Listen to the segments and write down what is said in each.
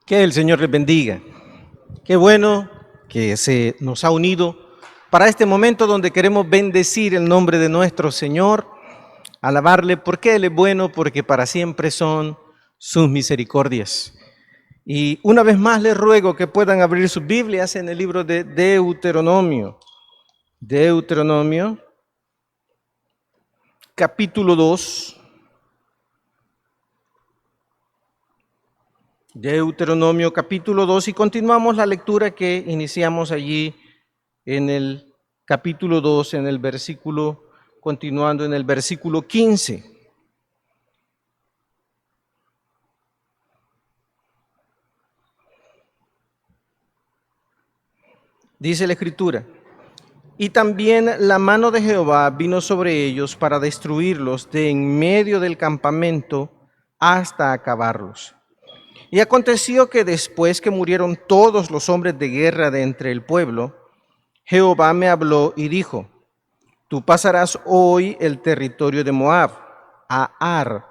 Que el Señor les bendiga. Qué bueno que se nos ha unido para este momento donde queremos bendecir el nombre de nuestro Señor, alabarle porque Él es bueno, porque para siempre son sus misericordias. Y una vez más les ruego que puedan abrir sus Biblias en el libro de Deuteronomio. Deuteronomio, capítulo 2. Deuteronomio capítulo 2 y continuamos la lectura que iniciamos allí en el capítulo 2, continuando en el versículo 15. Dice la Escritura: y también la mano de Jehová vino sobre ellos para destruirlos de en medio del campamento hasta acabarlos. Y aconteció que después que murieron todos los hombres de guerra de entre el pueblo, Jehová me habló y dijo: tú pasarás hoy el territorio de Moab, a Ar,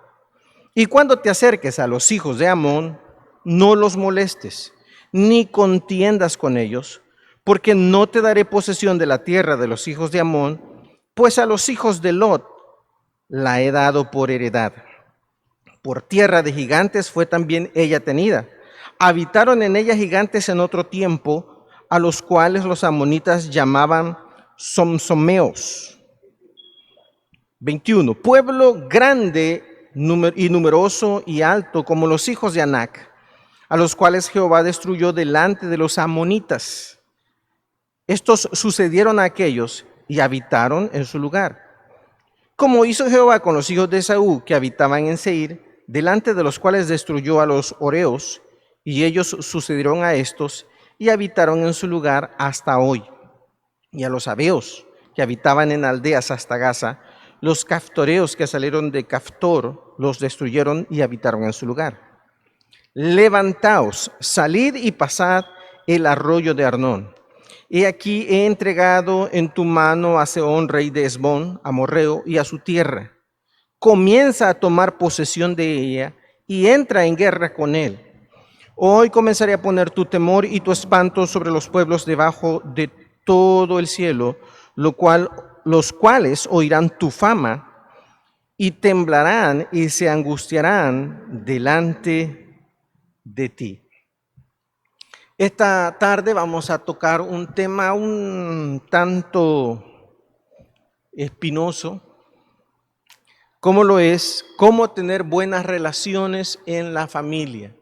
y cuando te acerques a los hijos de Amón, no los molestes, ni contiendas con ellos, porque no te daré posesión de la tierra de los hijos de Amón, pues a los hijos de Lot la he dado por heredad. Por tierra de gigantes fue también ella tenida. Habitaron en ella gigantes en otro tiempo, a los cuales los amonitas llamaban somsomeos. 21. Pueblo grande y numeroso y alto como los hijos de Anac, a los cuales Jehová destruyó delante de los amonitas. Estos sucedieron a aquellos y habitaron en su lugar. Como hizo Jehová con los hijos de Esaú que habitaban en Seir, delante de los cuales destruyó a los horeos, y ellos sucedieron a estos y habitaron en su lugar hasta hoy. Y a los sabeos que habitaban en aldeas hasta Gaza, los caftoreos que salieron de Caftor los destruyeron y habitaron en su lugar. Levantaos, salid y pasad el arroyo de Arnón. He aquí he entregado en tu mano a Sehón, rey de Hesbón, amorreo, y a su tierra. Comienza a tomar posesión de ella y entra en guerra con él. Hoy comenzaré a poner tu temor y tu espanto sobre los pueblos debajo de todo el cielo, los cuales oirán tu fama y temblarán y se angustiarán delante de ti. Esta tarde vamos a tocar un tema un tanto espinoso, como lo es cómo tener buenas relaciones en la familia.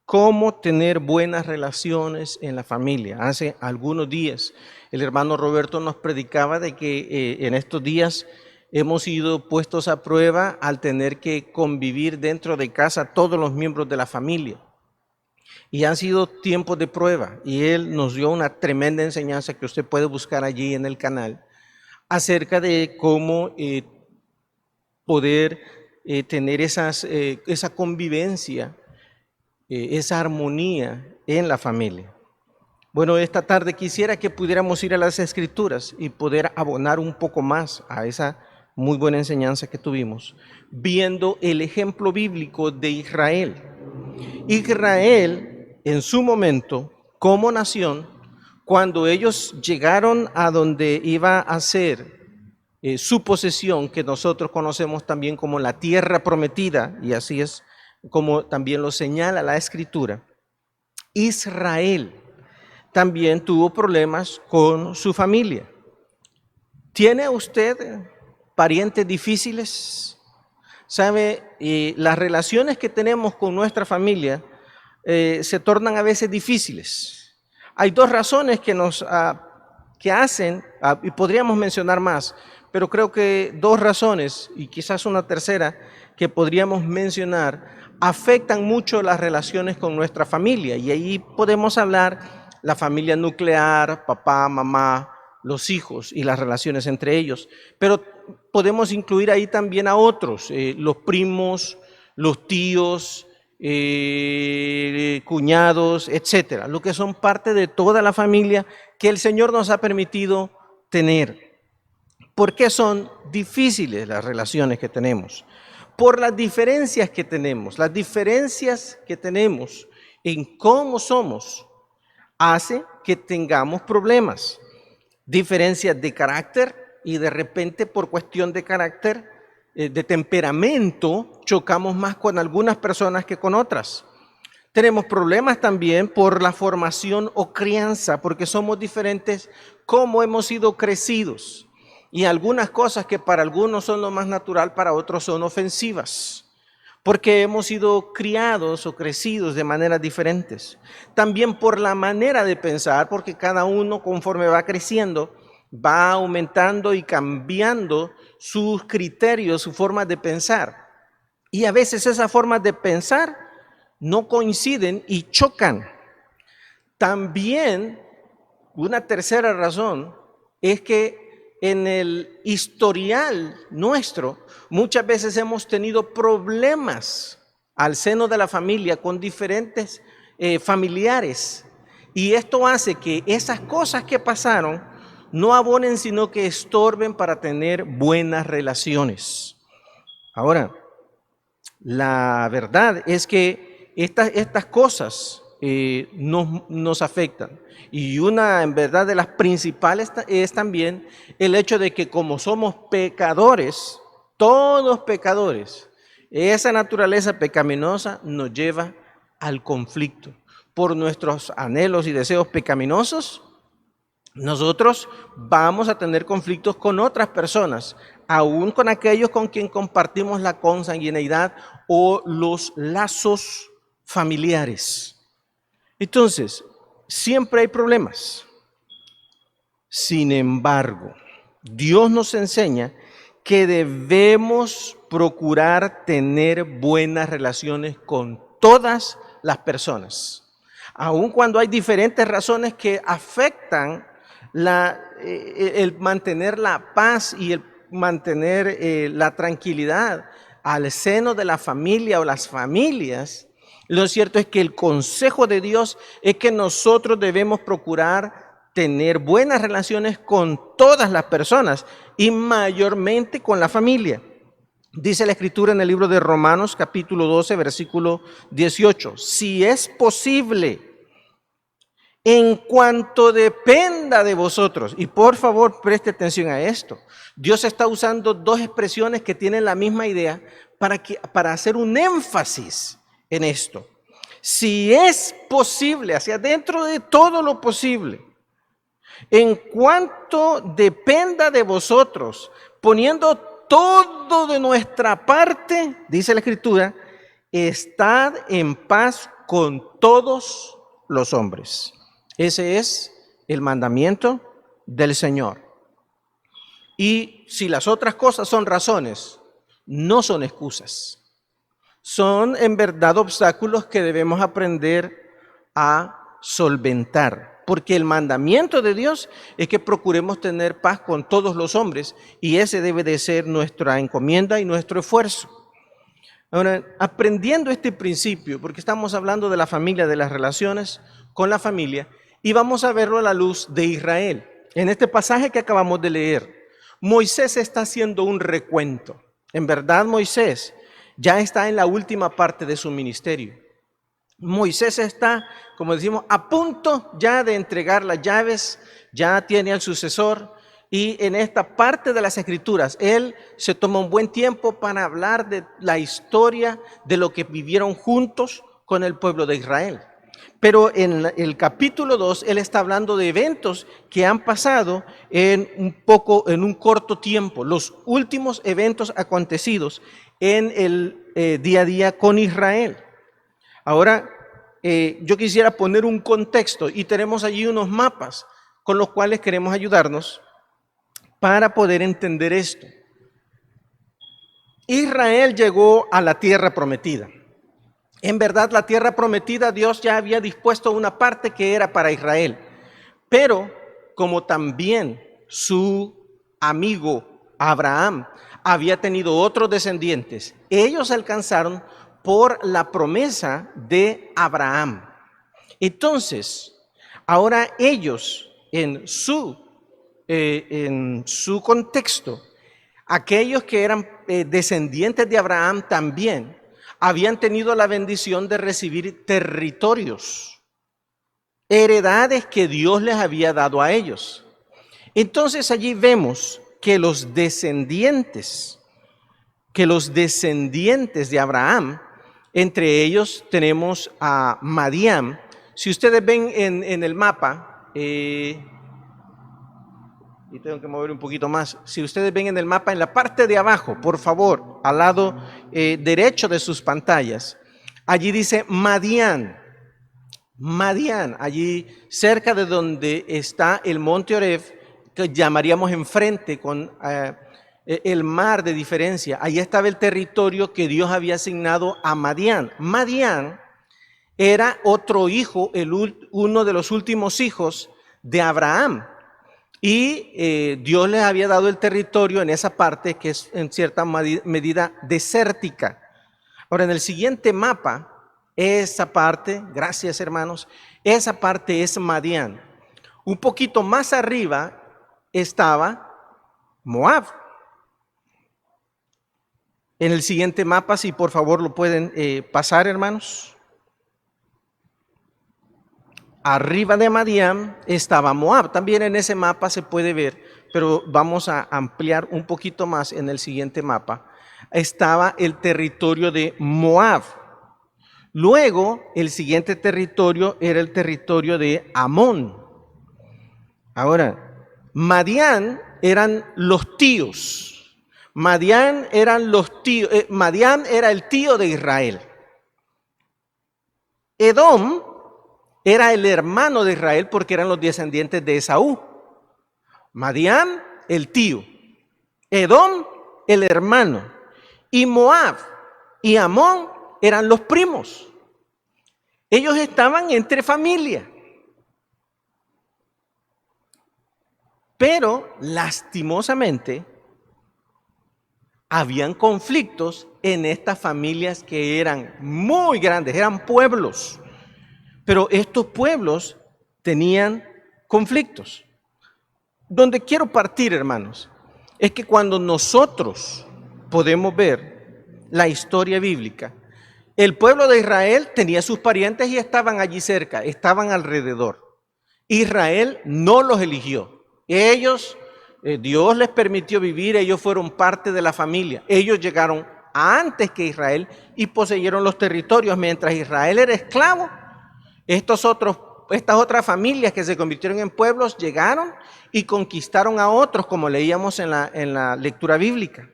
Cómo tener buenas relaciones en la familia. Hace algunos días el hermano Roberto nos predicaba de que en estos días hemos sido puestos a prueba al tener que convivir dentro de casa todos los miembros de la familia. Y han sido tiempos de prueba y él nos dio una tremenda enseñanza que usted puede buscar allí en el canal acerca de cómo poder tener esa convivencia, esa armonía en la familia. Bueno, esta tarde quisiera que pudiéramos ir a las Escrituras y poder abonar un poco más a esa muy buena enseñanza que tuvimos, viendo el ejemplo bíblico de Israel. Israel, en su momento, como nación, cuando ellos llegaron a donde iba a ser su posesión, que nosotros conocemos también como la tierra prometida, y así es como también lo señala la Escritura, Israel también tuvo problemas con su familia. ¿Tiene usted parientes difíciles? ¿Sabe? Las relaciones que tenemos con nuestra familia se tornan a veces difíciles. Hay dos razones que hacen, y podríamos mencionar más, pero creo que dos razones, y quizás una tercera, que podríamos mencionar, afectan mucho las relaciones con nuestra familia. Y ahí podemos hablar la familia nuclear, papá, mamá, los hijos y las relaciones entre ellos. Pero podemos incluir ahí también a otros, los primos, los tíos, cuñados, etcétera, lo que son parte de toda la familia que el Señor nos ha permitido tener. ¿Por qué son difíciles las relaciones que tenemos? Por las diferencias que tenemos en cómo somos, hace que tengamos problemas, diferencias de carácter y de repente por cuestión de carácter, de temperamento, chocamos más con algunas personas que con otras. Tenemos problemas también por la formación o crianza, porque somos diferentes como hemos sido crecidos. Y algunas cosas que para algunos son lo más natural, para otros son ofensivas, porque hemos sido criados o crecidos de maneras diferentes. También por la manera de pensar, porque cada uno conforme va creciendo, va aumentando y cambiando sus criterios, su forma de pensar. Y a veces esas formas de pensar no coinciden y chocan. También una tercera razón es que en el historial nuestro muchas veces hemos tenido problemas al seno de la familia con diferentes familiares, y esto hace que esas cosas que pasaron no abonen, sino que estorben para tener buenas relaciones. Ahora, la verdad es que estas cosas nos afectan. Y una, en verdad, de las principales es también el hecho de que como somos pecadores, todos pecadores, esa naturaleza pecaminosa nos lleva al conflicto. Por nuestros anhelos y deseos pecaminosos, nosotros vamos a tener conflictos con otras personas, aún con aquellos con quien compartimos la consanguineidad o los lazos familiares. Entonces, siempre hay problemas. Sin embargo, Dios nos enseña que debemos procurar tener buenas relaciones con todas las personas, aun cuando hay diferentes razones que afectan el mantener la paz y el mantener la tranquilidad al seno de la familia o las familias. Lo cierto es que el consejo de Dios es que nosotros debemos procurar tener buenas relaciones con todas las personas y mayormente con la familia. Dice la Escritura en el libro de Romanos, capítulo 12, versículo 18, si es posible, en cuanto dependa de vosotros, y por favor preste atención a esto, Dios está usando dos expresiones que tienen la misma idea para hacer un énfasis en esto. Si es posible, hacia dentro de todo lo posible, en cuanto dependa de vosotros, poniendo todo de nuestra parte, dice la Escritura, estad en paz con todos los hombres. Ese es el mandamiento del Señor. Y si las otras cosas son razones, no son excusas. Son en verdad obstáculos que debemos aprender a solventar. Porque el mandamiento de Dios es que procuremos tener paz con todos los hombres, y ese debe de ser nuestra encomienda y nuestro esfuerzo. Ahora, aprendiendo este principio, porque estamos hablando de la familia, de las relaciones con la familia, y vamos a verlo a la luz de Israel. En este pasaje que acabamos de leer, Moisés está haciendo un recuento. En verdad, Moisés ya está en la última parte de su ministerio. Moisés está, como decimos, a punto ya de entregar las llaves, ya tiene al sucesor, y en esta parte de las Escrituras, él se toma un buen tiempo para hablar de la historia de lo que vivieron juntos con el pueblo de Israel. Pero en el capítulo 2, él está hablando de eventos que han pasado en un corto tiempo, los últimos eventos acontecidos en el día a día con Israel. Ahora, yo quisiera poner un contexto, y tenemos allí unos mapas con los cuales queremos ayudarnos para poder entender esto. Israel llegó a la tierra prometida. En verdad, la tierra prometida, Dios ya había dispuesto una parte que era para Israel. Pero como también su amigo Abraham había tenido otros descendientes, ellos alcanzaron por la promesa de Abraham. Entonces, ahora ellos en su contexto, aquellos que eran descendientes de Abraham también, habían tenido la bendición de recibir territorios, heredades que Dios les había dado a ellos. Entonces allí vemos que los descendientes de Abraham, entre ellos tenemos a Madián. Si ustedes ven en el mapa, y tengo que mover un poquito más, si ustedes ven en el mapa, en la parte de abajo, por favor, al lado derecho de sus pantallas, allí dice Madián. Madián, allí cerca de donde está el monte Oreb, que llamaríamos enfrente con el mar de diferencia. Allí estaba el territorio que Dios había asignado a Madián. Madián era otro hijo, uno de los últimos hijos de Abraham. Y Dios les había dado el territorio en esa parte que es en cierta medida desértica. Ahora, en el siguiente mapa, esa parte, gracias hermanos, esa parte es Madián. Un poquito más arriba estaba Moab. En el siguiente mapa, si por favor lo pueden pasar, hermanos. Arriba de Madián estaba Moab. También en ese mapa se puede ver, pero vamos a ampliar un poquito más en el siguiente mapa. Estaba el territorio de Moab. Luego, el siguiente territorio era el territorio de Amón. Ahora, Madián eran los tíos. Madián era el tío de Israel. Edom era el hermano de Israel porque eran los descendientes de Esaú. Madián, el tío. Edom, el hermano. Y Moab y Amón eran los primos. Ellos estaban entre familia. Pero, lastimosamente, habían conflictos en estas familias que eran muy grandes, eran pueblos. Pero estos pueblos tenían conflictos. Donde quiero partir, hermanos, es que cuando nosotros podemos ver la historia bíblica, el pueblo de Israel tenía sus parientes y estaban allí cerca, estaban alrededor. Israel no los eligió. Dios les permitió vivir, ellos fueron parte de la familia. Ellos llegaron antes que Israel y poseyeron los territorios. Mientras Israel era esclavo, estas otras familias que se convirtieron en pueblos llegaron y conquistaron a otros, como leíamos en la lectura bíblica.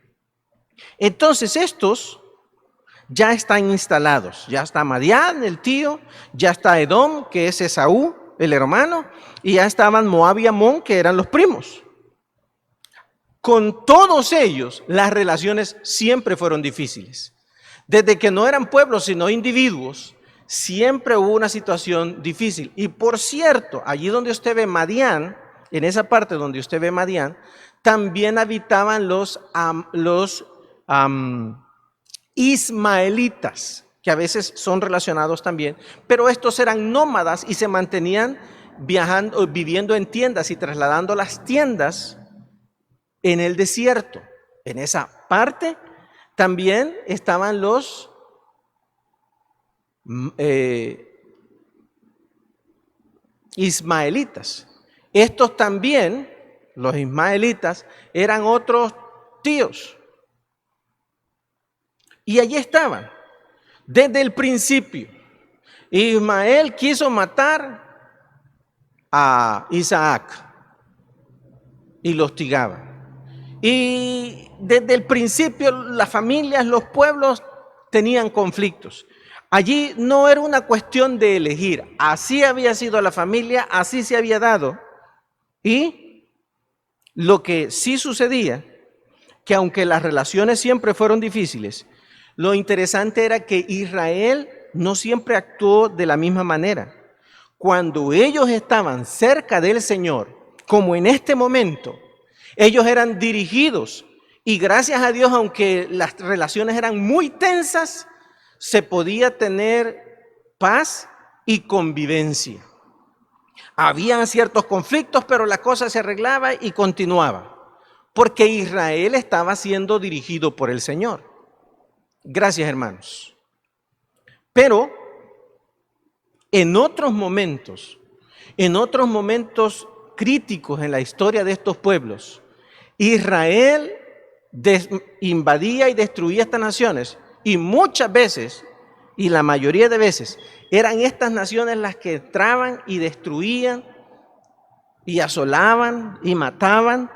Entonces estos ya están instalados. Ya está Madián, el tío, ya está Edom, que es Esaú, el hermano, y ya estaban Moab y Amón, que eran los primos. Con todos ellos, las relaciones siempre fueron difíciles. Desde que no eran pueblos, sino individuos, siempre hubo una situación difícil. Y por cierto, allí donde usted ve Madián, en esa parte donde usted ve Madián, también habitaban los ismaelitas, que a veces son relacionados también, pero estos eran nómadas y se mantenían viviendo en tiendas y trasladando las tiendas en el desierto. En esa parte también estaban los ismaelitas. Estos también, los ismaelitas, eran otros tíos. Y allí estaban, desde el principio. Ismael quiso matar a Isaac y lo hostigaba. Y desde el principio las familias, los pueblos tenían conflictos. Allí no era una cuestión de elegir, así había sido la familia, así se había dado. Y lo que sí sucedía, que aunque las relaciones siempre fueron difíciles, lo interesante era que Israel no siempre actuó de la misma manera. Cuando ellos estaban cerca del Señor, como en este momento, ellos eran dirigidos y gracias a Dios, aunque las relaciones eran muy tensas, se podía tener paz y convivencia. Habían ciertos conflictos, pero la cosa se arreglaba y continuaba, porque Israel estaba siendo dirigido por el Señor. Gracias, hermanos. Pero en otros momentos críticos en la historia de estos pueblos, Israel invadía y destruía estas naciones, y muchas veces, y la mayoría de veces, eran estas naciones las que entraban y destruían y asolaban y mataban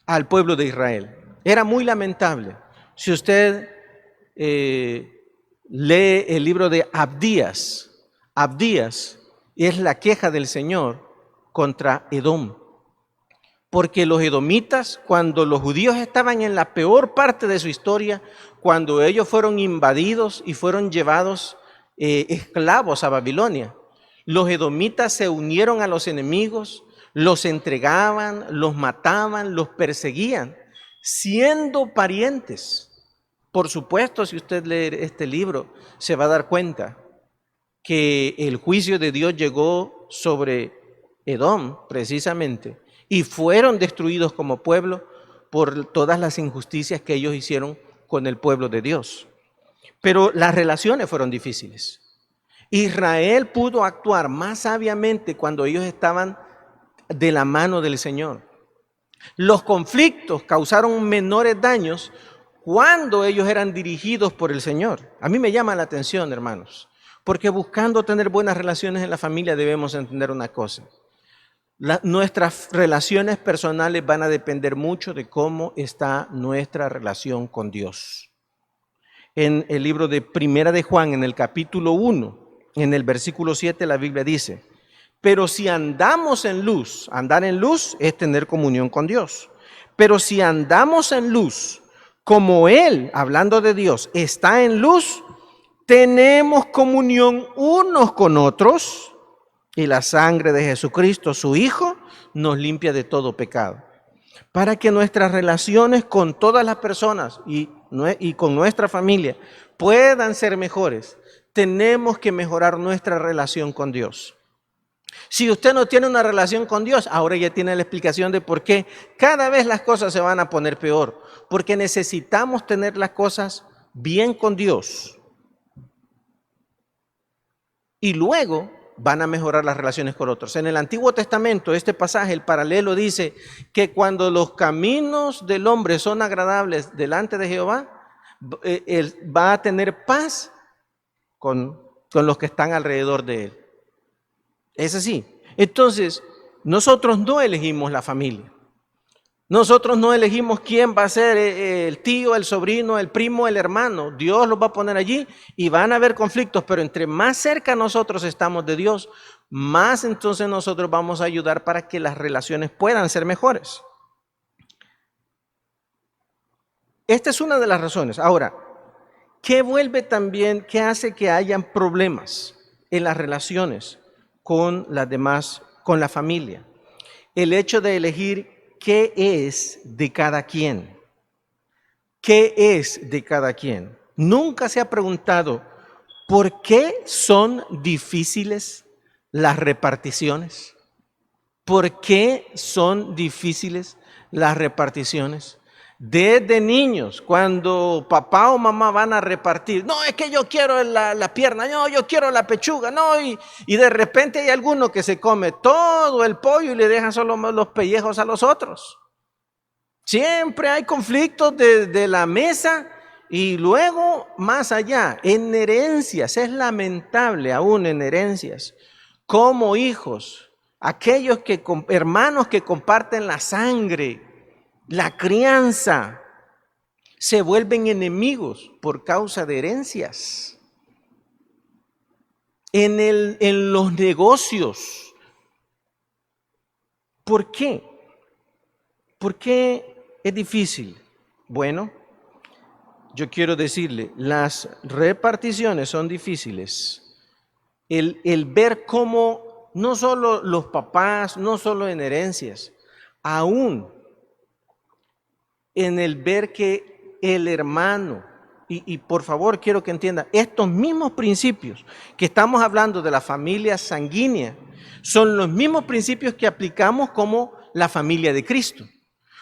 al pueblo de Israel. Era muy lamentable. Si usted lee el libro de Abdías es la queja del Señor contra Edom. Porque los edomitas, cuando los judíos estaban en la peor parte de su historia, cuando ellos fueron invadidos y fueron llevados esclavos a Babilonia, los edomitas se unieron a los enemigos, los entregaban, los mataban, los perseguían, siendo parientes. Por supuesto, si usted lee este libro, se va a dar cuenta que el juicio de Dios llegó sobre Edom, precisamente, y fueron destruidos como pueblo por todas las injusticias que ellos hicieron con el pueblo de Dios. Pero las relaciones fueron difíciles. Israel pudo actuar más sabiamente cuando ellos estaban de la mano del Señor. Los conflictos causaron menores daños cuando ellos eran dirigidos por el Señor. A mí me llama la atención, hermanos, porque buscando tener buenas relaciones en la familia debemos entender una cosa. Nuestras relaciones personales van a depender mucho de cómo está nuestra relación con Dios. En el libro de Primera de Juan, en el capítulo 1, en el versículo 7, la Biblia dice: pero si andamos en luz, andar en luz es tener comunión con Dios. Pero si andamos en luz, como Él, hablando de Dios, está en luz, tenemos comunión unos con otros, y la sangre de Jesucristo, su Hijo, nos limpia de todo pecado. Para que nuestras relaciones con todas las personas y con nuestra familia puedan ser mejores, tenemos que mejorar nuestra relación con Dios. Si usted no tiene una relación con Dios, ahora ya tiene la explicación de por qué cada vez las cosas se van a poner peor. Porque necesitamos tener las cosas bien con Dios. Y luego van a mejorar las relaciones con otros. En el Antiguo Testamento, este pasaje, el paralelo dice que cuando los caminos del hombre son agradables delante de Jehová, él va a tener paz con los que están alrededor de él. Es así. Entonces, nosotros no elegimos la familia. Nosotros no elegimos quién va a ser el tío, el sobrino, el primo, el hermano. Dios los va a poner allí y van a haber conflictos, pero entre más cerca nosotros estamos de Dios, más entonces nosotros vamos a ayudar para que las relaciones puedan ser mejores. Esta es una de las razones. Ahora, ¿qué hace que hayan problemas en las relaciones con las demás, con la familia? El hecho de elegir qué es de cada quien. ¿Qué es de cada quien? Nunca se ha preguntado por qué son difíciles las reparticiones. ¿Por qué son difíciles las reparticiones? Desde niños, cuando papá o mamá van a repartir, no, es que yo quiero la pierna, no, yo quiero la pechuga, no, y de repente hay alguno que se come todo el pollo y le deja solo los pellejos a los otros. Siempre hay conflictos de la mesa y luego más allá, en herencias, es lamentable aún en herencias, como hijos, aquellos hermanos que comparten la sangre, la crianza, se vuelven enemigos por causa de herencias. En los negocios. ¿Por qué? ¿Por qué es difícil? Bueno, yo quiero decirle, las reparticiones son difíciles. El ver cómo no solo los papás, no solo en herencias, aún en el ver que el hermano, y por favor quiero que entienda, estos mismos principios que estamos hablando de la familia sanguínea, son los mismos principios que aplicamos como la familia de Cristo.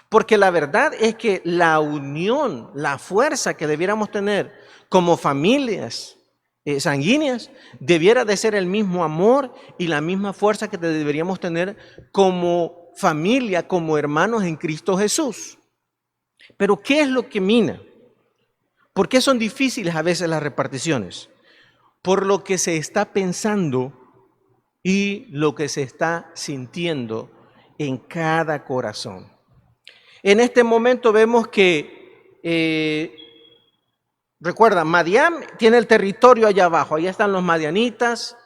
Porque la verdad es que la unión, la fuerza que debiéramos tener como familias sanguíneas, debiera de ser el mismo amor y la misma fuerza que deberíamos tener como familia, como hermanos en Cristo Jesús. Pero ¿qué es lo que mina? ¿Por qué son difíciles a veces las reparticiones? Por lo que se está pensando y lo que se está sintiendo en cada corazón. En este momento vemos que, recuerda, Madián tiene el territorio allá abajo. Allá están los madianitas,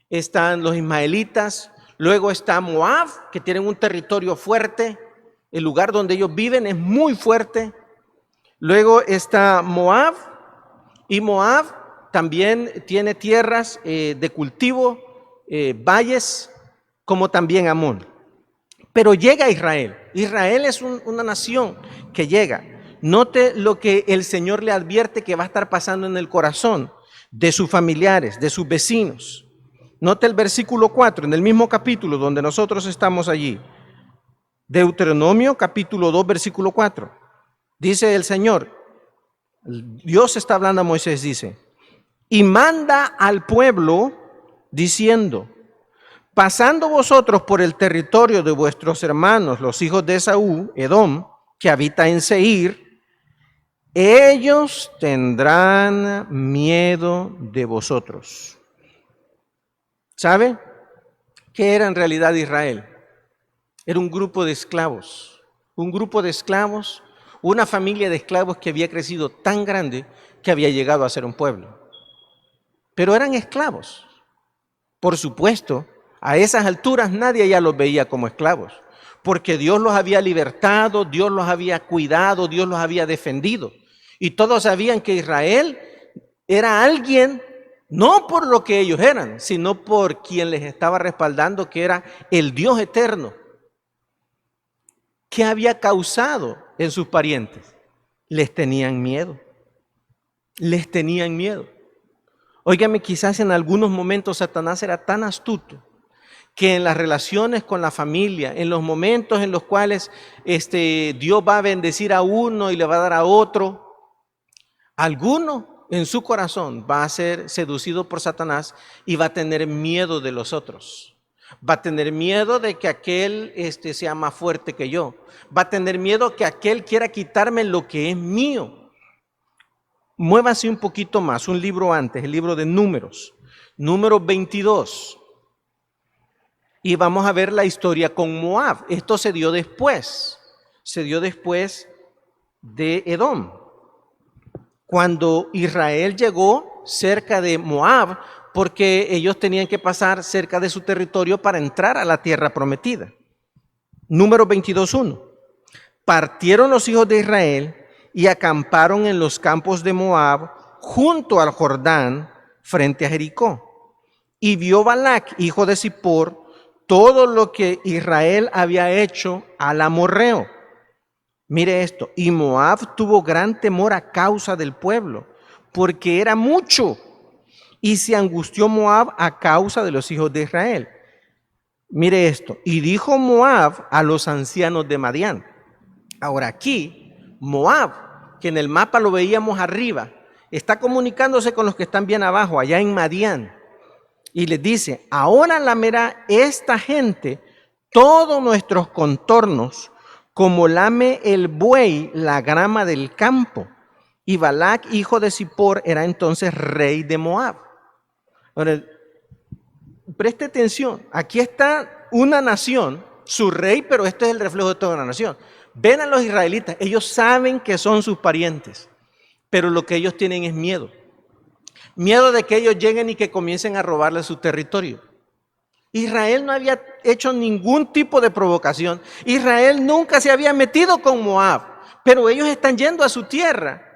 están los ismaelitas. Luego está Moab, que tienen un territorio fuerte. El lugar donde ellos viven es muy fuerte. Luego está Moab, y Moab también tiene tierras de cultivo, valles, como también Amón. Pero llega Israel. Israel es una nación que llega. Note lo que el Señor le advierte que va a estar pasando en el corazón de sus familiares, de sus vecinos. Note el versículo 4, en el mismo capítulo donde nosotros estamos allí. Deuteronomio capítulo 2, versículo 4. Dice el Señor, Dios está hablando a Moisés, dice, y manda al pueblo diciendo, pasando vosotros por el territorio de vuestros hermanos, los hijos de Esaú, Edom, que habita en Seir, ellos tendrán miedo de vosotros. ¿Sabe qué era en realidad Israel? Era un grupo de esclavos, una familia de esclavos que había crecido tan grande que había llegado a ser un pueblo. Pero eran esclavos. Por supuesto, a esas alturas nadie ya los veía como esclavos, porque Dios los había libertado, Dios los había cuidado, Dios los había defendido. Y todos sabían que Israel era alguien, no por lo que ellos eran, sino por quien les estaba respaldando, que era el Dios eterno. ¿Qué había causado en sus parientes? Les tenían miedo. Les tenían miedo. Óigame, quizás en algunos momentos Satanás era tan astuto que en las relaciones con la familia, en los momentos en los cuales Dios va a bendecir a uno y le va a dar a otro, alguno en su corazón va a ser seducido por Satanás y va a tener miedo de los otros. Va a tener miedo de que aquel sea más fuerte que yo. Va a tener miedo que aquel quiera quitarme lo que es mío. Muévase un poquito más, un libro antes, el libro de Números, número 22. Y vamos a ver la historia con Moab. Esto se dio después de Edom. Cuando Israel llegó cerca de Moab, porque ellos tenían que pasar cerca de su territorio para entrar a la tierra prometida. Número 22:1. Partieron los hijos de Israel y acamparon en los campos de Moab, junto al Jordán, frente a Jericó. Y vio Balac, hijo de Zippor, todo lo que Israel había hecho al amorreo. Mire esto, y Moab tuvo gran temor a causa del pueblo, porque era mucho. Y se angustió Moab a causa de los hijos de Israel. Mire esto, y dijo Moab a los ancianos de Madián. Ahora aquí, Moab, que en el mapa lo veíamos arriba, está comunicándose con los que están bien abajo, allá en Madián. Y les dice, ahora lamerá esta gente todos nuestros contornos, como lame el buey la grama del campo. Y Balac, hijo de Zippor, era entonces rey de Moab. Ahora, preste atención, aquí está una nación, su rey, pero este es el reflejo de toda una nación. Ven a los israelitas, ellos saben que son sus parientes, pero lo que ellos tienen es miedo. Miedo de que ellos lleguen y que comiencen a robarle su territorio. Israel no había hecho ningún tipo de provocación. Israel nunca se había metido con Moab, pero ellos están yendo a su tierra.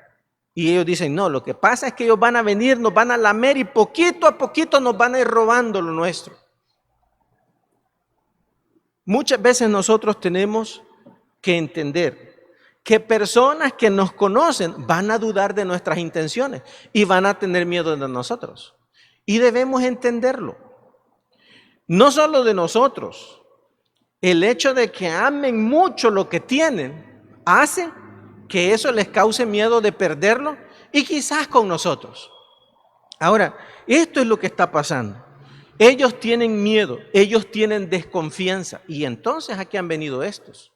Y ellos dicen, no, lo que pasa es que ellos van a venir, nos van a lamer y poquito a poquito nos van a ir robando lo nuestro. Muchas veces nosotros tenemos que entender que personas que nos conocen van a dudar de nuestras intenciones y van a tener miedo de nosotros. Y debemos entenderlo. No solo de nosotros. El hecho de que amen mucho lo que tienen hace que eso les cause miedo de perderlo y quizás con nosotros. Ahora, esto es lo que está pasando. Ellos tienen miedo, ellos tienen desconfianza. Y entonces, ¿a qué han venido estos?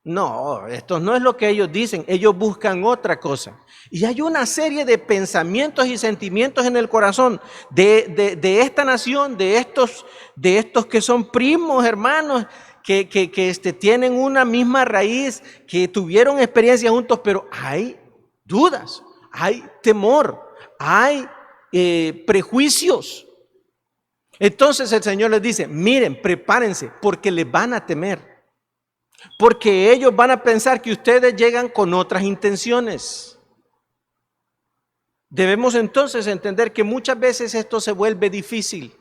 No, esto no es lo que ellos dicen, ellos buscan otra cosa. Y hay una serie de pensamientos y sentimientos en el corazón de esta nación, de estos que son primos, hermanos, que tienen una misma raíz, que tuvieron experiencia juntos, pero hay dudas, hay temor, hay prejuicios. Entonces el Señor les dice, miren, prepárense, porque les van a temer. Porque ellos van a pensar que ustedes llegan con otras intenciones. Debemos entonces entender que muchas veces esto se vuelve difícil.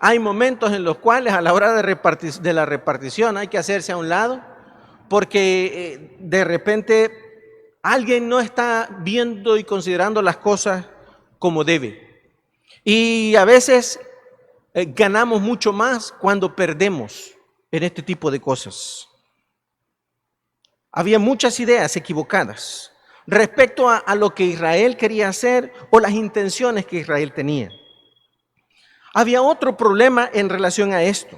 Hay momentos en los cuales a la hora de la repartición hay que hacerse a un lado porque de repente alguien no está viendo y considerando las cosas como debe. Y a veces ganamos mucho más cuando perdemos en este tipo de cosas. Había muchas ideas equivocadas respecto a lo que Israel quería hacer o las intenciones que Israel tenía. Había otro problema en relación a esto.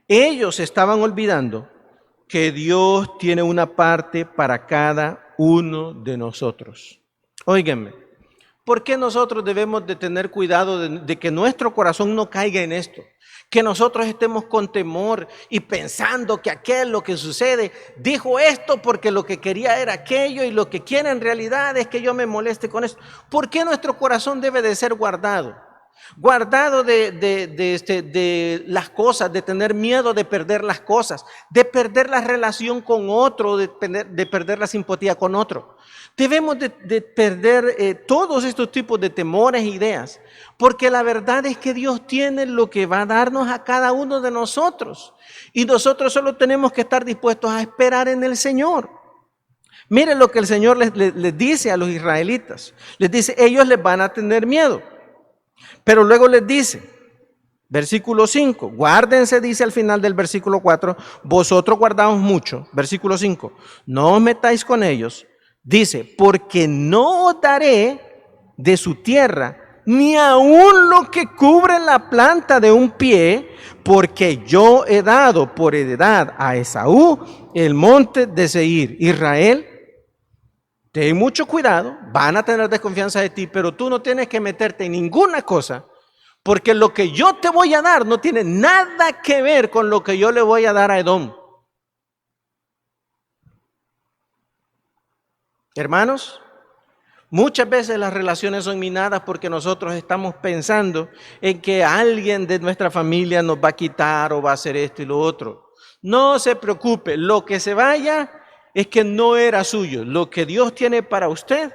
Ellos estaban olvidando que Dios tiene una parte para cada uno de nosotros. Óiganme, ¿por qué nosotros debemos de tener cuidado de que nuestro corazón no caiga en esto? Que nosotros estemos con temor y pensando que aquel, lo que sucede, dijo esto porque lo que quería era aquello y lo que quiere en realidad es que yo me moleste con esto. ¿Por qué nuestro corazón debe de ser guardado? Guardado de las cosas, de tener miedo de perder las cosas, de perder la relación con otro, de perder la simpatía con otro. Debemos de perder todos estos tipos de temores e ideas, porque la verdad es que Dios tiene lo que va a darnos a cada uno de nosotros. Y nosotros solo tenemos que estar dispuestos a esperar en el Señor. Miren lo que el Señor les dice a los israelitas. Les dice, ellos les van a tener miedo. Pero luego les dice, versículo 5, guárdense, dice al final del versículo 4, vosotros guardaos mucho, versículo 5, no os metáis con ellos, dice, porque no os daré de su tierra, ni aun lo que cubre la planta de un pie, porque yo he dado por heredad a Esaú el monte de Seir. Israel, ten mucho cuidado, van a tener desconfianza de ti, pero tú no tienes que meterte en ninguna cosa, porque lo que yo te voy a dar no tiene nada que ver con lo que yo le voy a dar a Edom. Hermanos, muchas veces las relaciones son minadas porque nosotros estamos pensando en que alguien de nuestra familia nos va a quitar o va a hacer esto y lo otro. No se preocupe, lo que se vaya es que no era suyo, lo que Dios tiene para usted,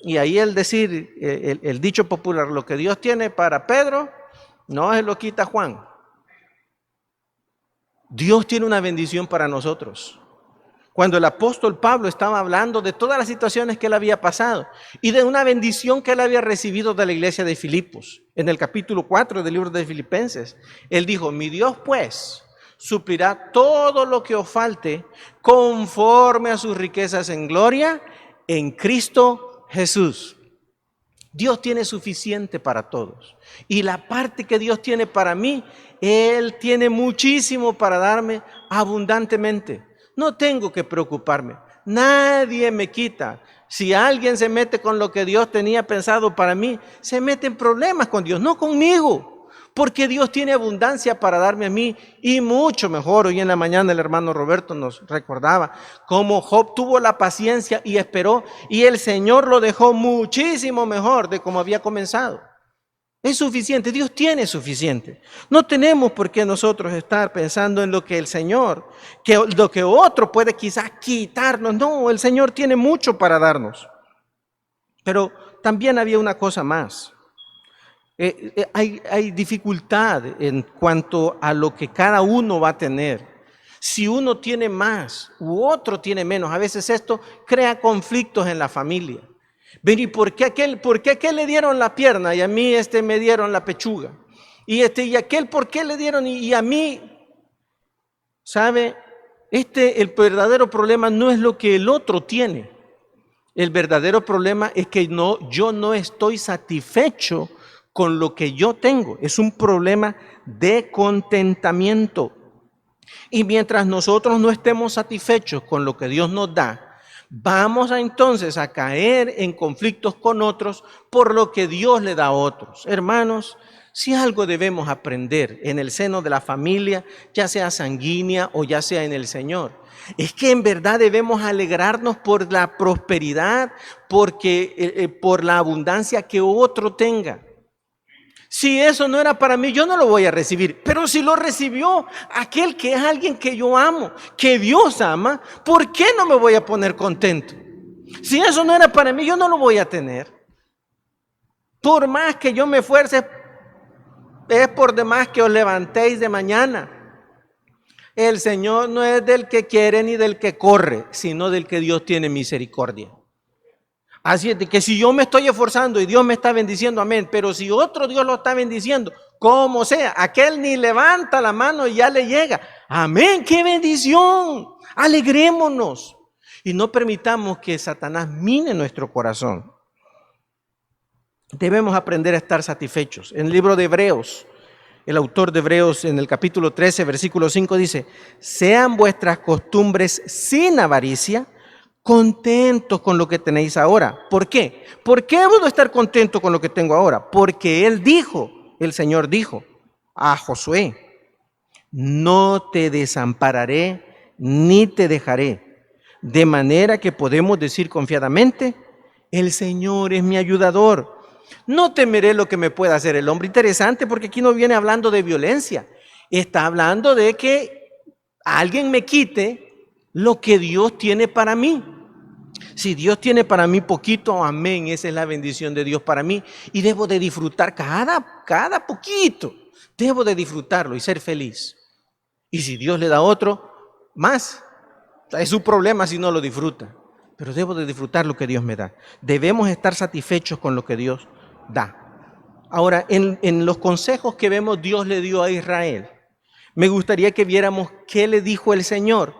y ahí el decir, el dicho popular, lo que Dios tiene para Pedro, no se lo quita Juan. Dios tiene una bendición para nosotros. Cuando el apóstol Pablo estaba hablando de todas las situaciones que él había pasado y de una bendición que él había recibido de la iglesia de Filipos, en el capítulo 4 del libro de Filipenses, él dijo, mi Dios pues suplirá todo lo que os falte conforme a sus riquezas en gloria en Cristo Jesús. Dios tiene suficiente para todos. Y la parte que Dios tiene para mí, Él tiene muchísimo para darme abundantemente. No tengo que preocuparme. Nadie me quita. Si alguien se mete con lo que Dios tenía pensado para mí, se mete en problemas con Dios, no conmigo. Porque Dios tiene abundancia para darme a mí y mucho mejor. Hoy en la mañana el hermano Roberto nos recordaba cómo Job tuvo la paciencia y esperó y el Señor lo dejó muchísimo mejor de como había comenzado. Es suficiente, Dios tiene suficiente. No tenemos por qué nosotros estar pensando en lo que el Señor, que lo que otro puede quizás quitarnos. No, el Señor tiene mucho para darnos. Pero también había una cosa más. Hay dificultad en cuanto a lo que cada uno va a tener. Si uno tiene más u otro tiene menos, a veces esto crea conflictos en la familia. Ven, ¿y por qué aquel le dieron la pierna y a mí me dieron la pechuga? Y aquel, ¿por qué le dieron y a mí? ¿Sabe? El verdadero problema no es lo que el otro tiene. El verdadero problema es que yo no estoy satisfecho con lo que yo tengo. Es un problema de contentamiento. Y mientras nosotros no estemos satisfechos con lo que Dios nos da, vamos entonces a caer en conflictos con otros por lo que Dios le da a otros. Hermanos, si algo debemos aprender en el seno de la familia, ya sea sanguínea o ya sea en el Señor, es que en verdad debemos alegrarnos por la prosperidad, por la abundancia que otro tenga. Si eso no era para mí, yo no lo voy a recibir. Pero si lo recibió aquel que es alguien que yo amo, que Dios ama, ¿por qué no me voy a poner contento? Si eso no era para mí, yo no lo voy a tener. Por más que yo me esfuerce, es por demás que os levantéis de mañana. El Señor no es del que quiere ni del que corre, sino del que Dios tiene misericordia. Así es de que si yo me estoy esforzando y Dios me está bendiciendo, amén, pero si otro Dios lo está bendiciendo, como sea, aquel ni levanta la mano y ya le llega. Amén, qué bendición, alegrémonos y no permitamos que Satanás mine nuestro corazón. Debemos aprender a estar satisfechos. En el libro de Hebreos, el autor de Hebreos en el capítulo 13, versículo 5 dice, sean vuestras costumbres sin avaricia, contentos con lo que tenéis ahora. ¿Por qué? ¿Por qué debo estar contento con lo que tengo ahora? Porque el Señor dijo a Josué, no te desampararé ni te dejaré. De manera que podemos decir confiadamente, el Señor es mi ayudador. No temeré lo que me pueda hacer el hombre. Interesante porque aquí no viene hablando de violencia. Está hablando de que alguien me quite lo que Dios tiene para mí. Si Dios tiene para mí poquito, amén, esa es la bendición de Dios para mí. Y debo de disfrutar cada poquito. Debo de disfrutarlo y ser feliz. Y si Dios le da otro, más. Es su problema si no lo disfruta. Pero debo de disfrutar lo que Dios me da. Debemos estar satisfechos con lo que Dios da. Ahora, en los consejos que vemos Dios le dio a Israel, me gustaría que viéramos qué le dijo el Señor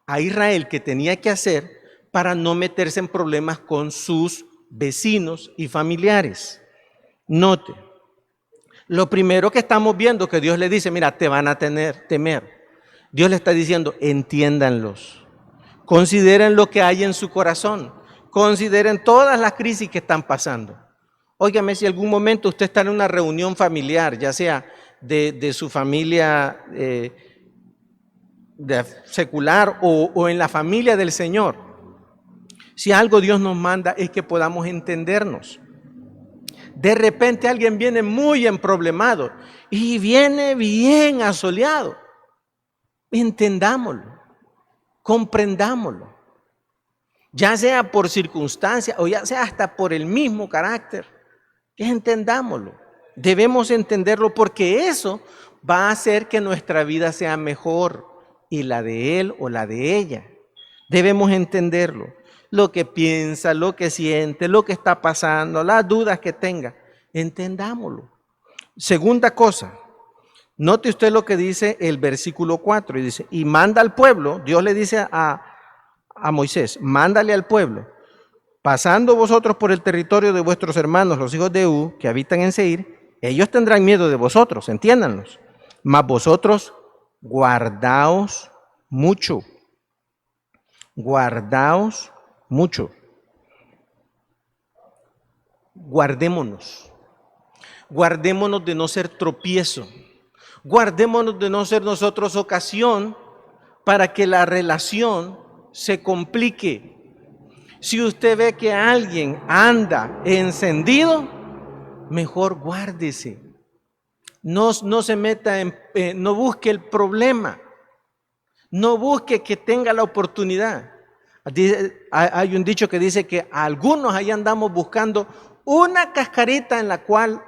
a Israel que tenía que hacer para no meterse en problemas con sus vecinos y familiares. Note, lo primero que estamos viendo que Dios le dice, mira, te van a temer. Dios le está diciendo, entiéndanlos. Consideren lo que hay en su corazón. Consideren todas las crisis que están pasando. Óigame, si algún momento usted está en una reunión familiar, ya sea de su familia secular o en la familia del Señor, si algo Dios nos manda es que podamos entendernos. De repente alguien viene muy emproblemado y viene bien asoleado. Entendámoslo, comprendámoslo. Ya sea por circunstancia o ya sea hasta por el mismo carácter. Entendámoslo. Debemos entenderlo porque eso va a hacer que nuestra vida sea mejor y la de él o la de ella. Debemos entenderlo. Lo que piensa, lo que siente, lo que está pasando, las dudas que tenga. Entendámoslo. Segunda cosa, note usted lo que dice el versículo 4. Y dice, y manda al pueblo, Dios le dice a Moisés, mándale al pueblo, pasando vosotros por el territorio de vuestros hermanos, los hijos de Eú, que habitan en Seir, ellos tendrán miedo de vosotros, entiéndanlos. Mas vosotros guardaos mucho. Guardaos mucho. Guardémonos. Guardémonos de no ser tropiezo. Guardémonos de no ser nosotros ocasión para que la relación se complique. Si usted ve que alguien anda encendido, mejor guárdese. No se meta no busque el problema. No busque que tenga la oportunidad. Hay un dicho que dice que algunos ahí andamos buscando una cascarita en la cual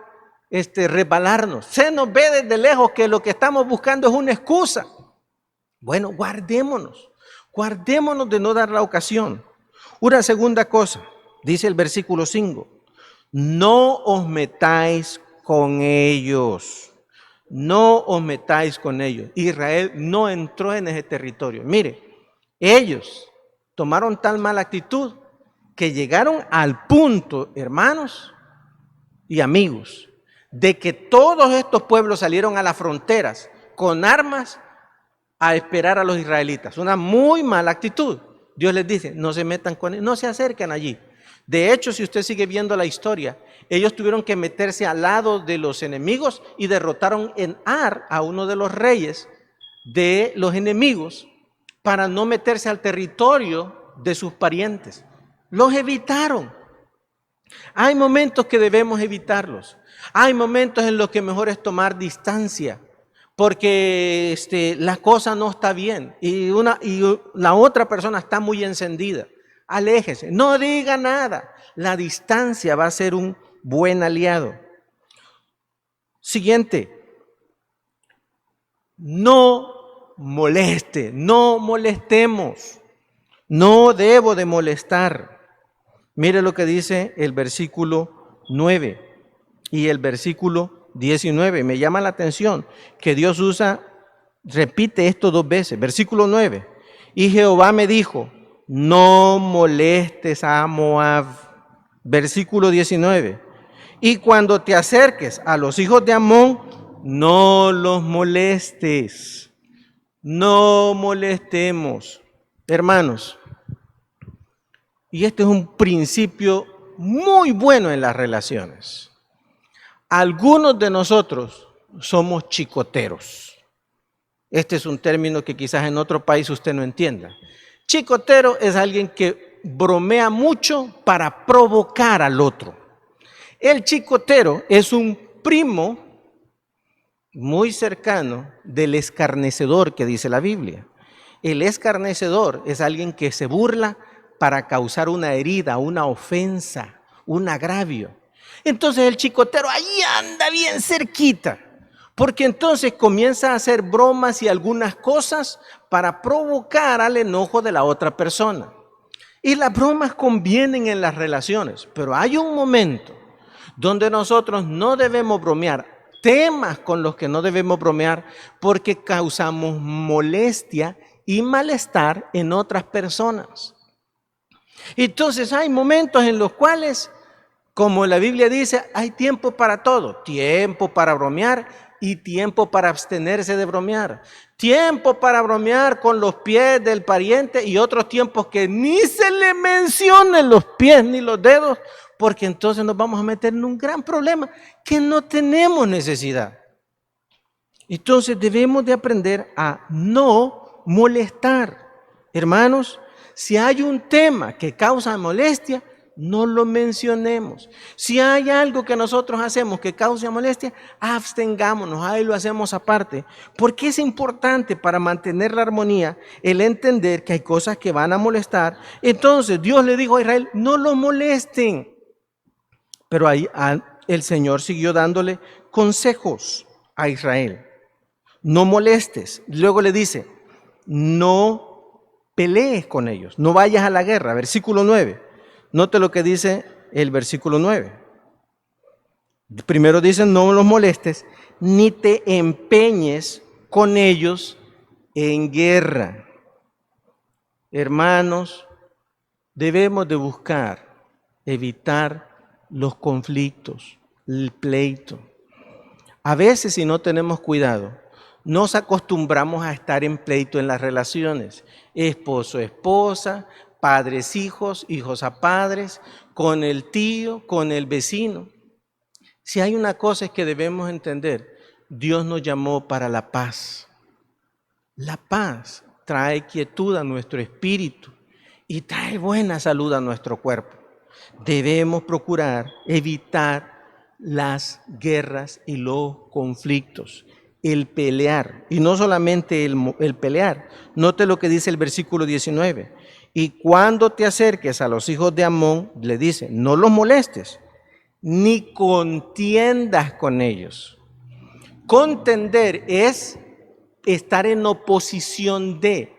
resbalarnos. Se nos ve desde lejos que lo que estamos buscando es una excusa. Bueno, guardémonos de no dar la ocasión. Una segunda cosa, dice el versículo 5, no os metáis con ellos. No os metáis con ellos. Israel no entró en ese territorio. Mire, ellos tomaron tal mala actitud que llegaron al punto, hermanos y amigos, de que todos estos pueblos salieron a las fronteras con armas a esperar a los israelitas. Una muy mala actitud. Dios les dice, no se metan con ellos, no se acercan allí. De hecho, si usted sigue viendo la historia, ellos tuvieron que meterse al lado de los enemigos y derrotaron en Ar a uno de los reyes de los enemigos para no meterse al territorio de sus parientes. Los evitaron. Hay momentos que debemos evitarlos. Hay momentos en los que mejor es tomar distancia, porque la cosa no está bien y la otra persona está muy encendida. Aléjese, no diga nada. La distancia va a ser un buen aliado. Siguiente, no moleste, no molestemos. No debo de molestar. Mire lo que dice el versículo 9 y el versículo 19. Me llama la atención que Dios repite esto 2 veces. Versículo 9. Y Jehová me dijo, no molestes a Moab. Versículo 19. Y cuando te acerques a los hijos de Amón, no los molestes. No molestemos. Hermanos, y este es un principio muy bueno en las relaciones. Algunos de nosotros somos chicoteros. Este es un término que quizás en otro país usted no entienda. Chicotero es alguien que bromea mucho para provocar al otro. El chicotero es un primo muy cercano del escarnecedor que dice la Biblia. El escarnecedor es alguien que se burla para causar una herida, una ofensa, un agravio. Entonces el chicotero ahí anda bien cerquita, porque entonces comienza a hacer bromas y algunas cosas para provocar al enojo de la otra persona. Y las bromas convienen en las relaciones, pero hay un momento donde nosotros no debemos bromear, temas con los que no debemos bromear, porque causamos molestia y malestar en otras personas. Entonces hay momentos en los cuales, como la Biblia dice, hay tiempo para todo. Tiempo para bromear y tiempo para abstenerse de bromear. Tiempo para bromear con los pies del pariente y otros tiempos que ni se le mencionen los pies ni los dedos, porque entonces nos vamos a meter en un gran problema que no tenemos necesidad. Entonces debemos de aprender a no molestar. Hermanos, si hay un tema que causa molestia, no lo mencionemos. Si hay algo que nosotros hacemos que causa molestia, abstengámonos, ahí lo hacemos aparte. Porque es importante para mantener la armonía el entender que hay cosas que van a molestar. Entonces Dios le dijo a Israel, no lo molesten. Pero ahí el Señor siguió dándole consejos a Israel. No molestes. Luego le dice, no pelees con ellos, no vayas a la guerra. Versículo 9. Note lo que dice el versículo 9. Primero dice, no los molestes, ni te empeñes con ellos en guerra. Hermanos, debemos de buscar evitar los conflictos, el pleito. A veces, si no tenemos cuidado, nos acostumbramos a estar en pleito en las relaciones. Esposo, esposa, padres, hijos, hijos a padres, con el tío, con el vecino. Si hay una cosa es que debemos entender, Dios nos llamó para la paz. La paz trae quietud a nuestro espíritu y trae buena salud a nuestro cuerpo. Debemos procurar evitar las guerras y los conflictos, el pelear, y no solamente el pelear. Note lo que dice el versículo 19. Y cuando te acerques a los hijos de Amón, le dice, no los molestes, ni contiendas con ellos. Contender es estar en oposición de.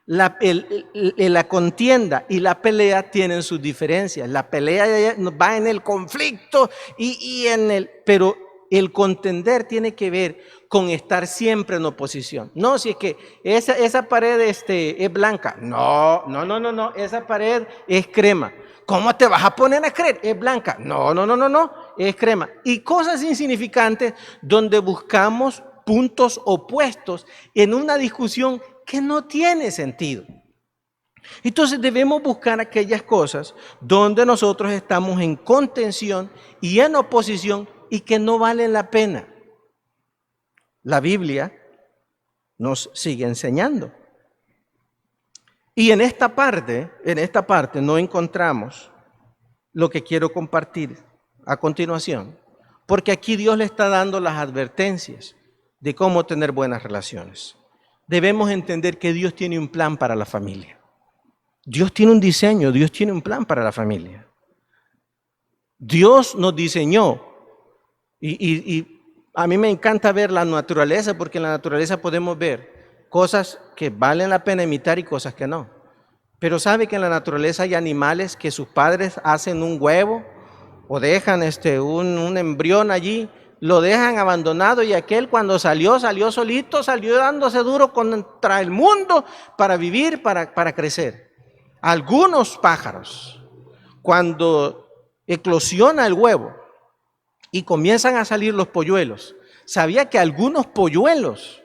La contienda y la pelea tienen sus diferencias. La pelea va en el conflicto pero el contender tiene que ver con estar siempre en oposición. No, si es que esa pared es blanca. No, esa pared es crema. ¿Cómo te vas a poner a creer? Es blanca. No, es crema. Y cosas insignificantes donde buscamos puntos opuestos en una discusión que no tiene sentido. Entonces debemos buscar aquellas cosas donde nosotros estamos en contención y en oposición y que no valen la pena. La Biblia nos sigue enseñando. Y en esta parte no encontramos lo que quiero compartir a continuación, porque aquí Dios le está dando las advertencias de cómo tener buenas relaciones. Debemos entender que Dios tiene un plan para la familia. Dios tiene un diseño, Dios tiene un plan para la familia. Dios nos diseñó y a mí me encanta ver la naturaleza, porque en la naturaleza podemos ver cosas que valen la pena imitar y cosas que no. Pero sabe que en la naturaleza hay animales que sus padres hacen un huevo o dejan un embrión allí, lo dejan abandonado y aquel cuando salió solito, salió dándose duro contra el mundo para vivir, para crecer. Algunos pájaros, cuando eclosiona el huevo y comienzan a salir los polluelos, ¿sabía que algunos polluelos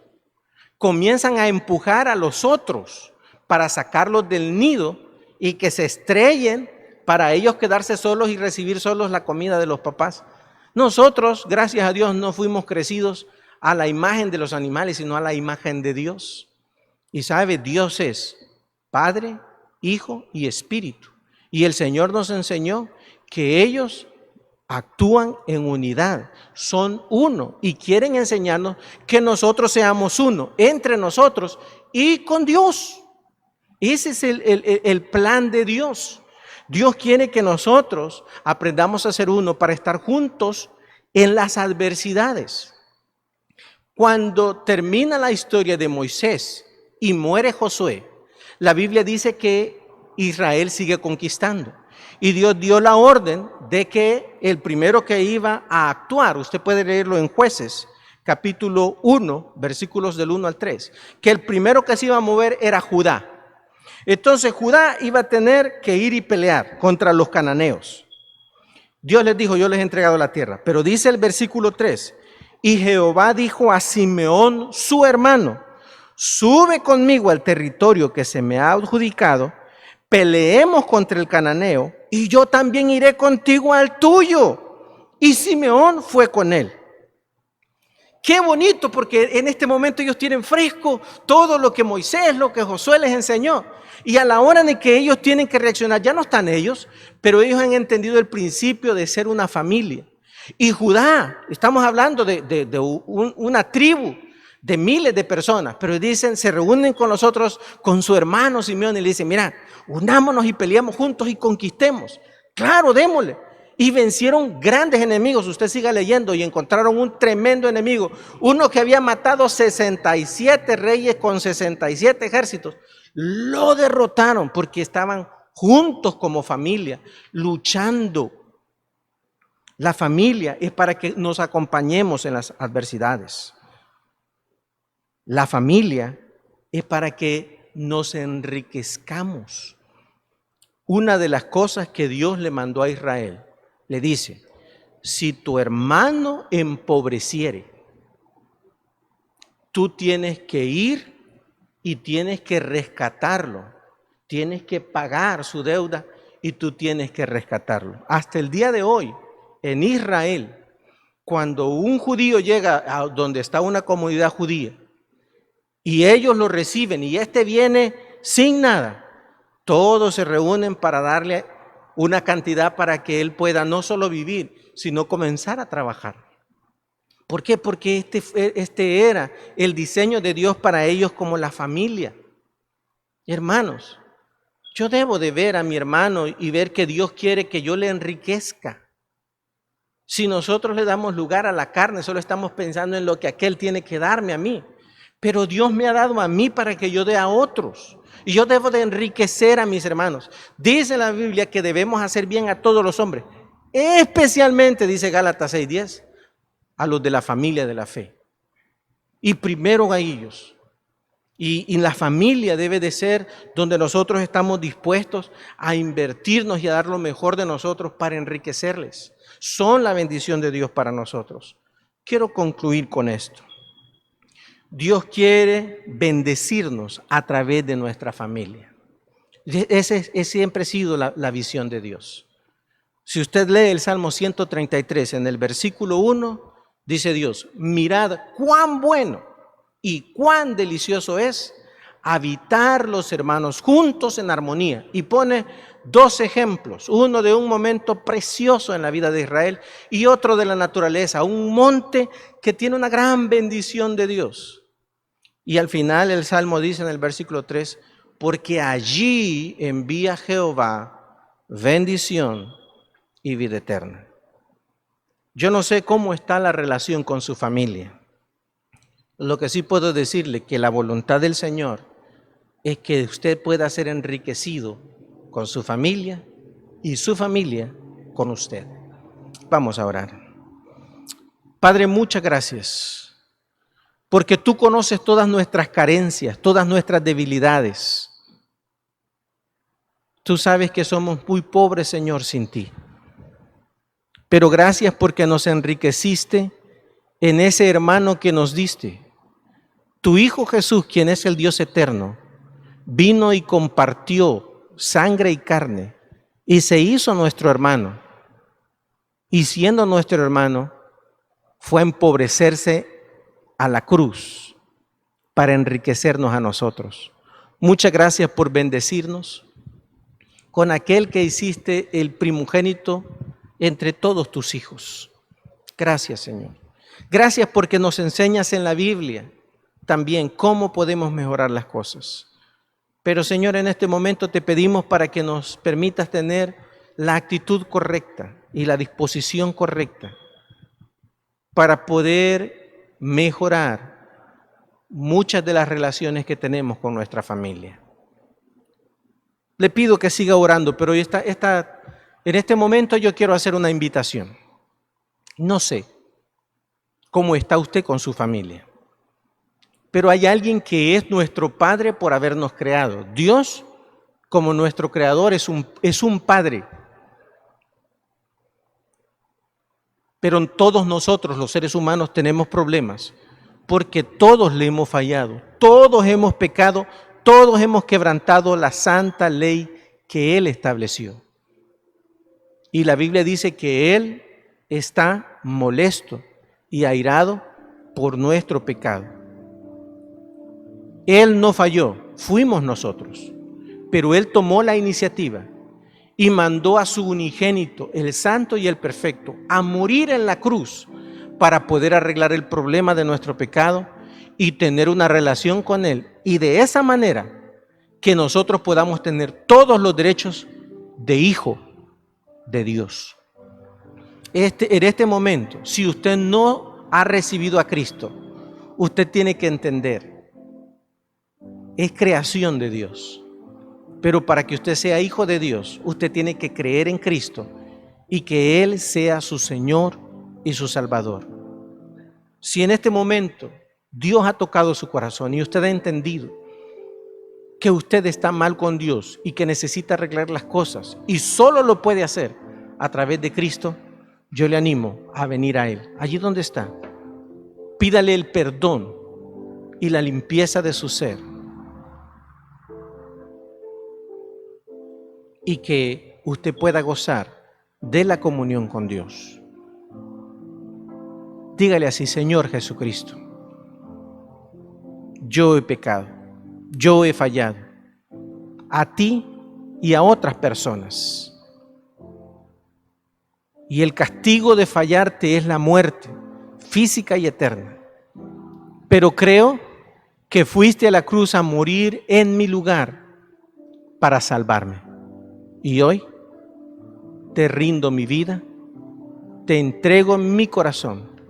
comienzan a empujar a los otros para sacarlos del nido y que se estrellen para ellos quedarse solos y recibir solos la comida de los papás? Nosotros, gracias a Dios, no fuimos crecidos a la imagen de los animales, sino a la imagen de Dios. Y sabe, Dios es Padre, Hijo y Espíritu. Y el Señor nos enseñó que ellos actúan en unidad, son uno y quieren enseñarnos que nosotros seamos uno entre nosotros y con Dios. Ese es el plan de Dios. Dios quiere que nosotros aprendamos a ser uno para estar juntos en las adversidades. Cuando termina la historia de Moisés y muere Josué, la Biblia dice que Israel sigue conquistando. Y Dios dio la orden de que el primero que iba a actuar, usted puede leerlo en Jueces, capítulo 1, versículos del 1 al 3, que el primero que se iba a mover era Judá. Entonces Judá iba a tener que ir y pelear contra los cananeos. Dios les dijo, yo les he entregado la tierra. Pero dice el versículo 3, y Jehová dijo a Simeón, su hermano, sube conmigo al territorio que se me ha adjudicado, peleemos contra el cananeo, y yo también iré contigo al tuyo. Y Simeón fue con él. Qué bonito, porque en este momento ellos tienen fresco todo lo que Moisés, lo que Josué les enseñó. Y a la hora de que ellos tienen que reaccionar, ya no están ellos, pero ellos han entendido el principio de ser una familia. Y Judá, estamos hablando de una tribu de miles de personas, pero dicen, se reúnen con nosotros, con su hermano Simeón, y le dicen, mira, unámonos y peleamos juntos y conquistemos. Claro, démosle. Y vencieron grandes enemigos. Usted siga leyendo y encontraron un tremendo enemigo. Uno que había matado 67 reyes con 67 ejércitos. Lo derrotaron porque estaban juntos como familia, luchando. La familia es para que nos acompañemos en las adversidades. La familia es para que nos enriquezcamos. Una de las cosas que Dios le mandó a Israel, le dice, si tu hermano empobreciere, tú tienes que ir y tienes que rescatarlo, tienes que pagar su deuda y tú tienes que rescatarlo. Hasta el día de hoy, en Israel, cuando un judío llega a donde está una comunidad judía y ellos lo reciben y este viene sin nada, todos se reúnen para darle una cantidad para que él pueda no solo vivir, sino comenzar a trabajar. ¿Por qué? Porque este era el diseño de Dios para ellos como la familia. Hermanos, yo debo de ver a mi hermano y ver que Dios quiere que yo le enriquezca. Si nosotros le damos lugar a la carne, solo estamos pensando en lo que aquel tiene que darme a mí. Pero Dios me ha dado a mí para que yo dé a otros. Y yo debo de enriquecer a mis hermanos. Dice la Biblia que debemos hacer bien a todos los hombres. Especialmente, dice Gálatas 6:10, a los de la familia de la fe. Y primero a ellos. Y la familia debe de ser donde nosotros estamos dispuestos a invertirnos y a dar lo mejor de nosotros para enriquecerles. Son la bendición de Dios para nosotros. Quiero concluir con esto. Dios quiere bendecirnos a través de nuestra familia. Ese siempre ha sido la visión de Dios. Si usted lee el Salmo 133 en el versículo 1, dice Dios, mirad cuán bueno y cuán delicioso es habitar los hermanos juntos en armonía. Y pone dos ejemplos, uno de un momento precioso en la vida de Israel y otro de la naturaleza, un monte que tiene una gran bendición de Dios. Y al final el Salmo dice en el versículo 3, porque allí envía Jehová bendición y vida eterna. Yo no sé cómo está la relación con su familia. Lo que sí puedo decirle que la voluntad del Señor es que usted pueda ser enriquecido con su familia y su familia con usted. Vamos a orar. Padre, muchas gracias, porque tú conoces todas nuestras carencias, todas nuestras debilidades. Tú sabes que somos muy pobres, Señor, sin ti. Pero gracias porque nos enriqueciste en ese hermano que nos diste. Tu Hijo Jesús, quien es el Dios eterno, vino y compartió sangre y carne y se hizo nuestro hermano. Y siendo nuestro hermano, fue a empobrecerse a la cruz para enriquecernos a nosotros. Muchas gracias por bendecirnos con aquel que hiciste el primogénito entre todos tus hijos. Gracias, Señor. Gracias porque nos enseñas en la Biblia también cómo podemos mejorar las cosas. Pero, Señor, en este momento te pedimos para que nos permitas tener la actitud correcta y la disposición correcta para poder mejorar muchas de las relaciones que tenemos con nuestra familia. Le pido que siga orando, pero en este momento yo quiero hacer una invitación. No sé cómo está usted con su familia, pero hay alguien que es nuestro Padre por habernos creado. Dios, como nuestro Creador, es un Padre. Pero todos nosotros, los seres humanos, tenemos problemas, porque todos le hemos fallado, todos hemos pecado, todos hemos quebrantado la santa ley que Él estableció. Y la Biblia dice que Él está molesto y airado por nuestro pecado. Él no falló, fuimos nosotros, pero Él tomó la iniciativa y mandó a su unigénito, el santo y el perfecto, a morir en la cruz para poder arreglar el problema de nuestro pecado y tener una relación con Él. Y de esa manera que nosotros podamos tener todos los derechos de hijo de Dios. En este momento, si usted no ha recibido a Cristo, usted tiene que entender, es creación de Dios. Pero para que usted sea hijo de Dios, usted tiene que creer en Cristo y que Él sea su Señor y su Salvador. Si en este momento Dios ha tocado su corazón y usted ha entendido que usted está mal con Dios y que necesita arreglar las cosas y solo lo puede hacer a través de Cristo, yo le animo a venir a Él. Allí donde está, pídale el perdón y la limpieza de su ser. Y que usted pueda gozar de la comunión con Dios. Dígale así: Señor Jesucristo, yo he pecado, yo he fallado a ti y a otras personas. Y el castigo de fallarte es la muerte física y eterna. Pero creo que fuiste a la cruz a morir en mi lugar para salvarme. Y hoy te rindo mi vida, te entrego mi corazón,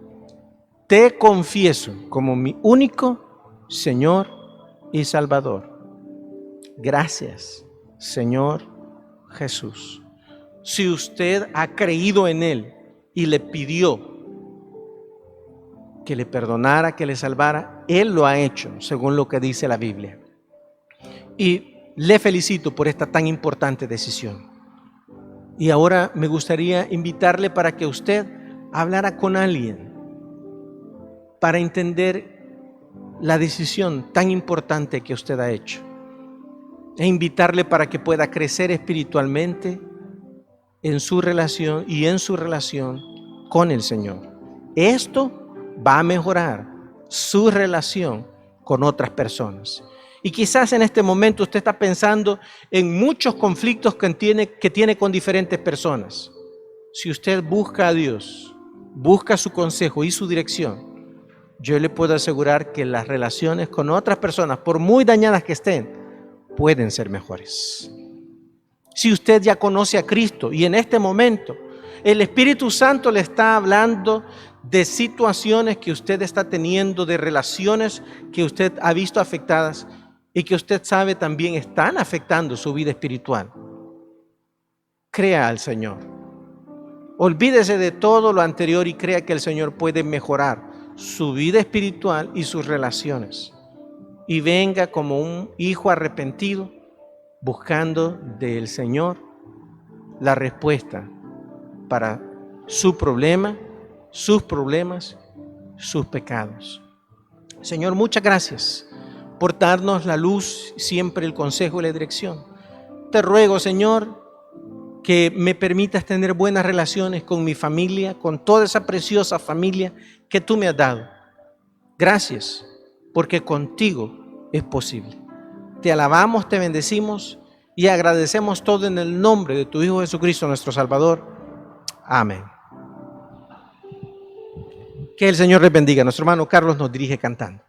te confieso como mi único Señor y Salvador. Gracias, Señor Jesús. Si usted ha creído en Él y le pidió que le perdonara, que le salvara. Él lo ha hecho, según lo que dice la Biblia. Y le felicito por esta tan importante decisión. Y ahora me gustaría invitarle para que usted hablara con alguien para entender la decisión tan importante que usted ha hecho. E invitarle para que pueda crecer espiritualmente en su relación y en su relación con el Señor. Esto va a mejorar su relación con otras personas. Y quizás en este momento usted está pensando en muchos conflictos que tiene con diferentes personas. Si usted busca a Dios, busca su consejo y su dirección, yo le puedo asegurar que las relaciones con otras personas, por muy dañadas que estén, pueden ser mejores. Si usted ya conoce a Cristo y en este momento el Espíritu Santo le está hablando de situaciones que usted está teniendo, de relaciones que usted ha visto afectadas y que usted sabe también están afectando su vida espiritual, crea al Señor. Olvídese de todo lo anterior y crea que el Señor puede mejorar su vida espiritual y sus relaciones. Y venga como un hijo arrepentido, buscando del Señor la respuesta para su problema, sus problemas, sus pecados. Señor, muchas gracias por darnos la luz, siempre el consejo y la dirección. Te ruego, Señor, que me permitas tener buenas relaciones con mi familia, con toda esa preciosa familia que tú me has dado. Gracias, porque contigo es posible. Te alabamos, te bendecimos y agradecemos todo en el nombre de tu Hijo Jesucristo, nuestro Salvador. Amén. Que el Señor les bendiga. Nuestro hermano Carlos nos dirige cantando.